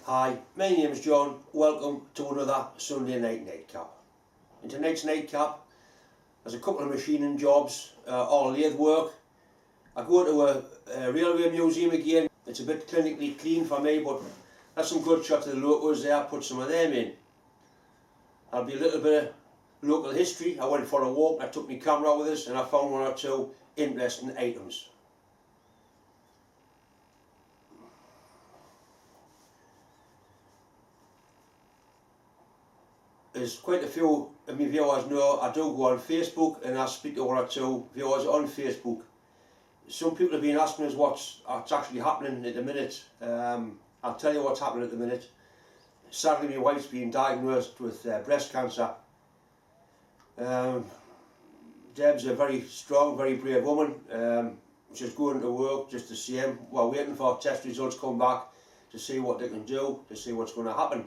Hi, my name's John. Welcome to another Sunday night nightcap. In tonight's nightcap, there's a couple of machining jobs, all lathe work. I go to a railway museum again. It's a bit clinically clean for me, but that's some good shots of the locals there. Put some of them in. There'll be a little bit of local history. I went for a walk, I took my camera with us, and I found one or two interesting items. As quite a few of my viewers know, I do go on Facebook and I speak to one or two viewers on Facebook. Some people have been asking us what's actually happening at the minute. I'll tell you what's happening at the minute. Sadly, my wife's been diagnosed with breast cancer. Deb's a very strong, very brave woman. She's going to work just the same. We're waiting for test results to come back to see what they can do, to see what's going to happen.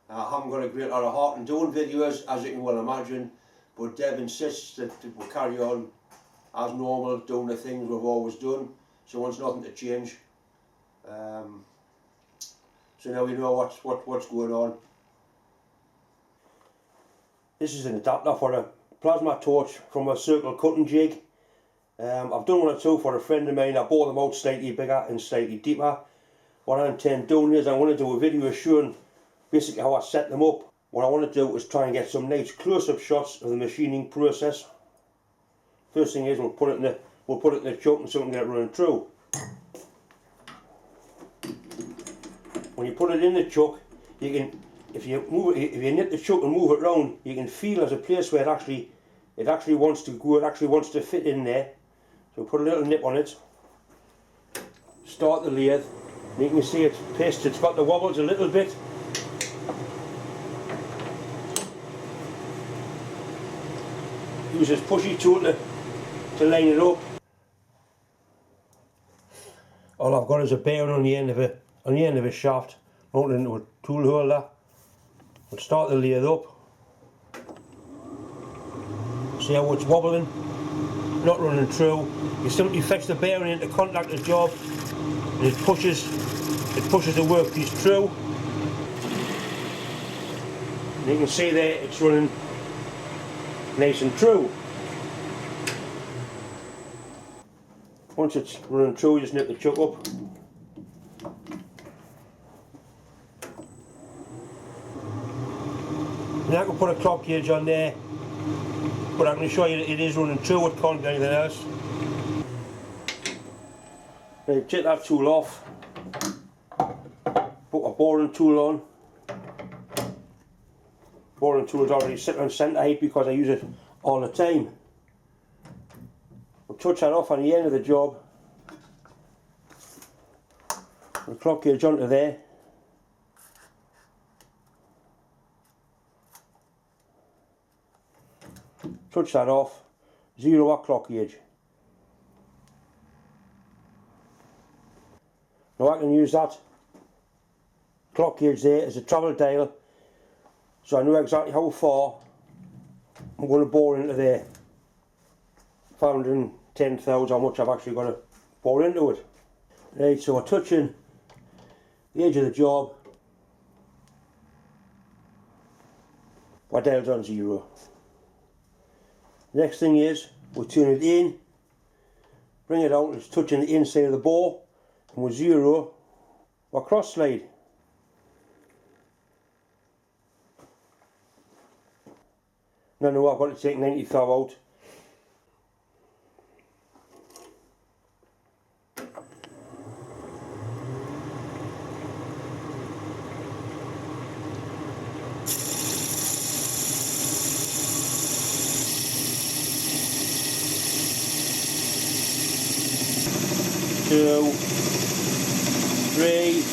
I haven't got a great lot of heart in doing videos, as you can well imagine, but Deb insists that we'll carry on as normal, doing the things we've always done. She wants nothing to change. So now we know what's going on. This is an adapter for a plasma torch from a circle cutting jig. I've done one or two for a friend of mine. I bought them out slightly bigger and slightly deeper. What I intend doing is I want to do a video showing basically how I set them up. What I want to do is try and get some nice close-up shots of the machining process. First thing is we'll put it in the chuck and so we can get it running through. When you put it in the chuck, you can, if you nip the chuck and move it round, you can feel there's a place where it actually wants to go. It actually wants to fit in there. So put a little nip on it. Start the lathe. And you can see it's pissed. It's got the wobbles a little bit. Use this pushy tool to line it up. All I've got is a bearing on the end of a shaft, mounted into a tool holder. We'll start the lathe up. See how it's wobbling, not running through. You simply fix the bearing into contact the job, and it pushes the workpiece through. And you can see there it's running nice and true. Once it's running true, just nip the chuck up. Now I can put a clock gauge on there, but I can assure you that it is running true, it can't be anything else. Now take that tool off, put a boring tool on. Boring tool is already sitting on centre height because I use it all the time. We'll touch that off on the end of the job. The clock gauge onto there. Touch that off. 0 watt clock gauge. Now I can use that clock gauge there as a travel dial, so I know exactly how far I'm going to bore into there. 510,000 how much I've actually got to bore into it. Right, so we're touching the edge of the job. My dial's on 0. Next thing is we'll turn it in, bring it out, it's touching the inside of the bore, and with 0 we'll cross slide. Now I've got to take 90 thou out. Two, three,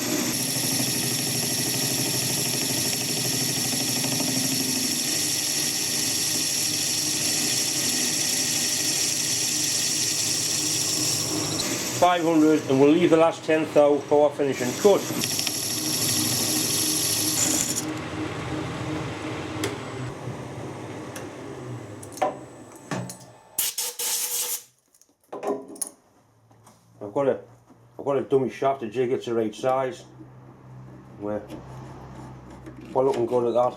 $500, and we'll leave the last 10 thou for our finishing cut. I've got a dummy shaft, the jig gets the right size. We're looking good at that.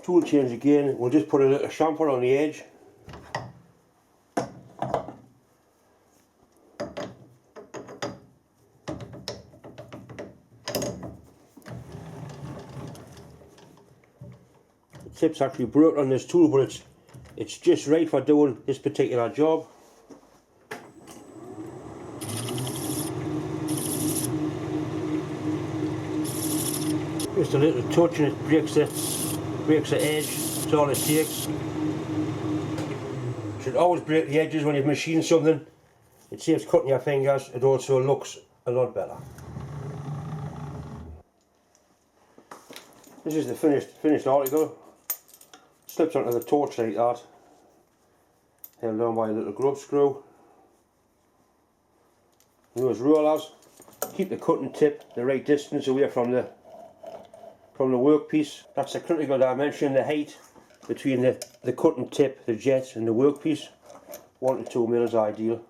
Tool change again, we'll just put a little chamfer on the edge. The tip's actually broken on this tool, but it's just right for doing this particular job. Just a little touch and it breaks the edge. That's all it takes. Should always break the edges when you've machined something. It saves cutting your fingers. It also looks a lot better. This is the finished article. Slips onto the torch like that. Held down by a little grub screw. Those rollers keep the cutting tip the right distance away from the workpiece. That's the critical dimension, the height between the cutting tip, the jet, and the workpiece. 1 to 2 mil is ideal.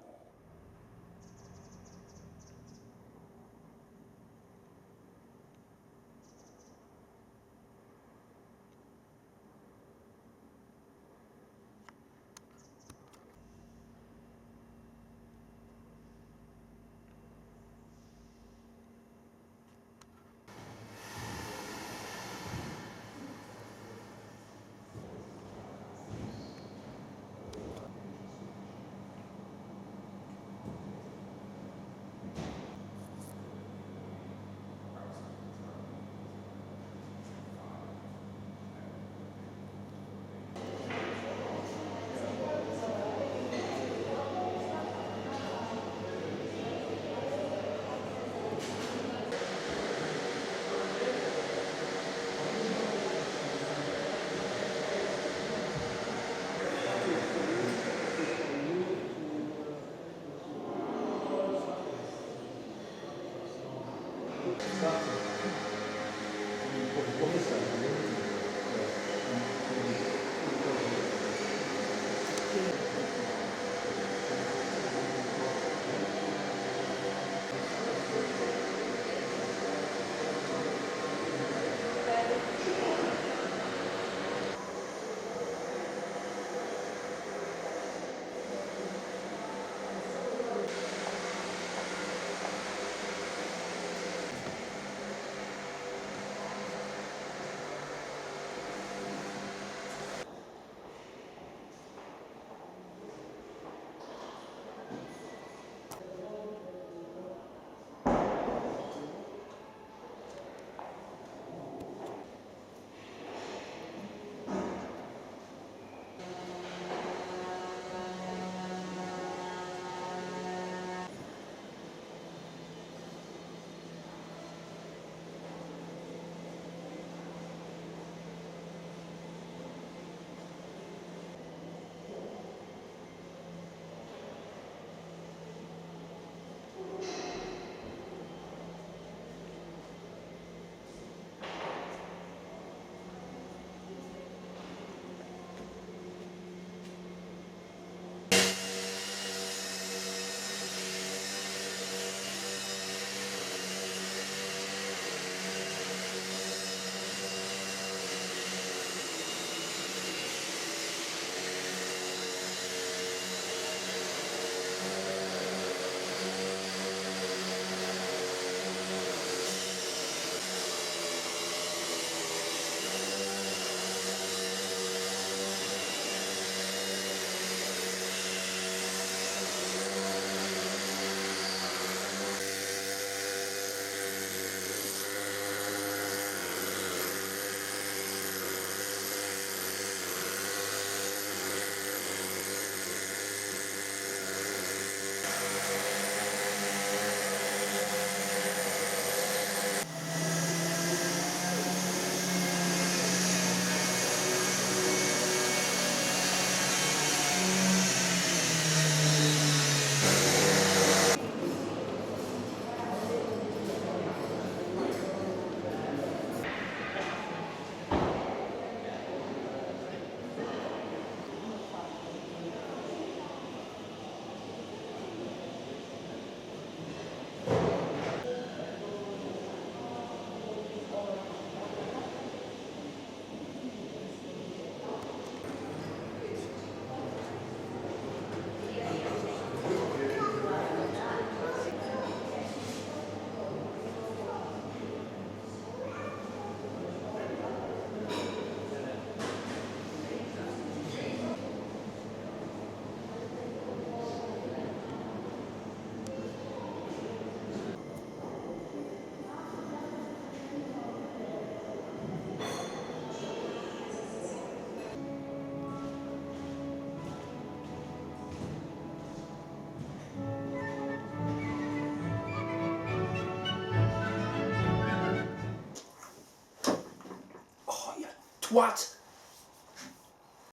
twat.